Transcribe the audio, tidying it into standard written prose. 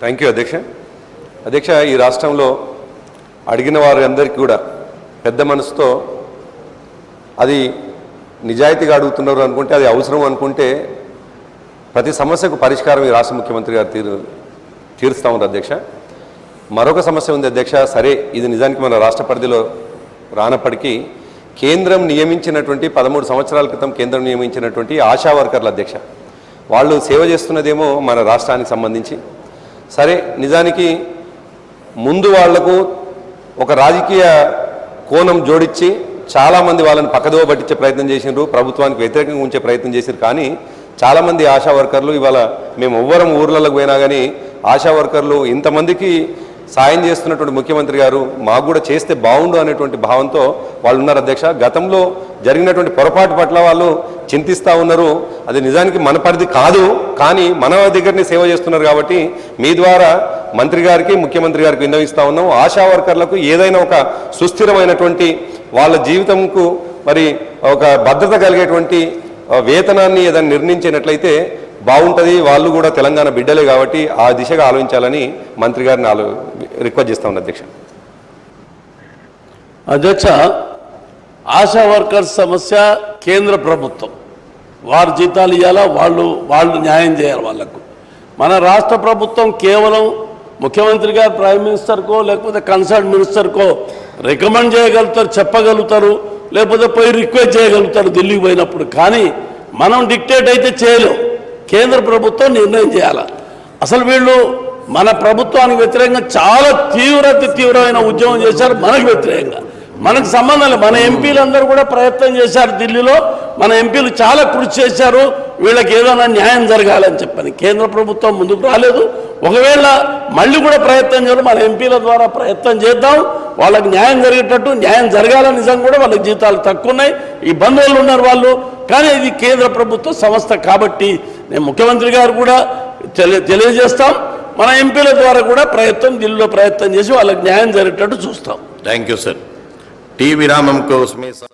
Thank you అధ్యక్ష ఈ రాష్ట్రంలో అడిగిన వారందరికీ కూడా పెద్ద మనసుతో అది నిజాయితీగా అడుగుతున్నారు అనుకుంటే, అది అవసరం అనుకుంటే ప్రతి సమస్యకు పరిష్కారం ఈ రాష్ట్ర ముఖ్యమంత్రి గారు తీరుస్తూ ఉన్నారు అధ్యక్ష. మరొక సమస్య ఉంది అధ్యక్ష. సరే, ఇది నిజానికి మన రాష్ట్ర పరిధిలో రానప్పటికీ కేంద్రం నియమించినటువంటి 13 సంవత్సరాల క్రితం కేంద్రం నియమించినటువంటి ఆశా వర్కర్ల అధ్యక్ష, వాళ్ళు సేవ చేస్తున్నదేమో మన రాష్ట్రానికి సంబంధించి. సరే, నిజానికి ముందు వాళ్లకు ఒక రాజకీయ కోణం జోడించి చాలామంది వాళ్ళని పక్కదోవ పట్టించే ప్రయత్నం చేసినారు, ప్రభుత్వానికి వ్యతిరేకంగా ఉంచే ప్రయత్నం చేశారు. కానీ చాలామంది ఆశా వర్కర్లు ఇవాళ మేము ఎవ్వరం ఊర్లకు పోయినా కానీ ఆశా వర్కర్లు ఇంతమందికి సాయం చేస్తున్నటువంటి ముఖ్యమంత్రి గారు మాకు కూడా చేస్తే బాగుండు అనేటువంటి భావంతో వాళ్ళు ఉన్నారు అధ్యక్ష. గతంలో జరిగినటువంటి పొరపాటు పట్ల వాళ్ళు చింతిస్తూ ఉన్నారు. అది నిజానికి మన పరిధి కాదు, కానీ మన దగ్గరనే సేవ చేస్తున్నారు. కాబట్టి మీ ద్వారా మంత్రి గారికి ముఖ్యమంత్రి గారికి విన్నవిస్తూ ఉన్నాం, ఆశా వర్కర్లకు ఏదైనా ఒక సుస్థిరమైనటువంటి వాళ్ళ జీవితంకు మరి ఒక భద్రత కలిగేటువంటి వేతనాన్ని ఏదైనా నిర్ణయించినట్లయితే బాగుంటుంది. వాళ్ళు కూడా తెలంగాణ బిడ్డలే కాబట్టి ఆ దిశగా ఆలోచించాలని మంత్రి గారిని రిక్వెస్ట్ చేస్తా ఉన్నా అధ్యక్ష. ఆశా వర్కర్స్ సమస్య కేంద్ర ప్రభుత్వం వారి జీతాలు ఇవ్వాలా, వాళ్ళు న్యాయం చేయాలి వాళ్ళకు. మన రాష్ట్ర ప్రభుత్వం కేవలం ముఖ్యమంత్రి గారు ప్రైమ్ మినిస్టర్కో లేకపోతే కన్సర్న్ మినిస్టర్కో రికమెండ్ చేయగలుగుతారు, చెప్పగలుగుతారు, లేకపోతే పోయి రిక్వెస్ట్ చేయగలుగుతారు ఢిల్లీకి పోయినప్పుడు. కానీ మనం డిక్టేట్ అయితే చేయలేం, కేంద్ర ప్రభుత్వం నిర్ణయం చేయాలి. అసలు వీళ్ళు మన ప్రభుత్వానికి వ్యతిరేకంగా చాలా తీవ్రమైన ఉద్యమం చేశారు. మనకు వ్యతిరేకంగా మనకు సంబంధం లేదు. మన ఎంపీలందరూ కూడా ప్రయత్నం చేశారు ఢిల్లీలో, మన ఎంపీలు చాలా కృషి చేశారు వీళ్ళకి ఏదైనా న్యాయం జరగాలని చెప్పని. కేంద్ర ప్రభుత్వం ముందుకు రాలేదు. ఒకవేళ మళ్ళీ కూడా ప్రయత్నం చేయాలి, మన ఎంపీల ద్వారా ప్రయత్నం చేద్దాం, వాళ్ళకి న్యాయం జరిగేటట్టు. న్యాయం జరగాలని నిజం కూడా వాళ్ళకి జీతాలు తక్కువ ఉన్నాయి, ఇబ్బందులు ఉన్నారు వాళ్ళు. కానీ ఇది కేంద్ర ప్రభుత్వ సంస్థ కాబట్టి నేను ముఖ్యమంత్రి గారు కూడా తెలియజేస్తాం, మన ఎంపీల ద్వారా కూడా ఢిల్లీలో ప్రయత్నం చేసి వాళ్ళకి న్యాయం జరిగేటట్టు చూస్తాం. Thank you sir. టీ విరామం కోసమే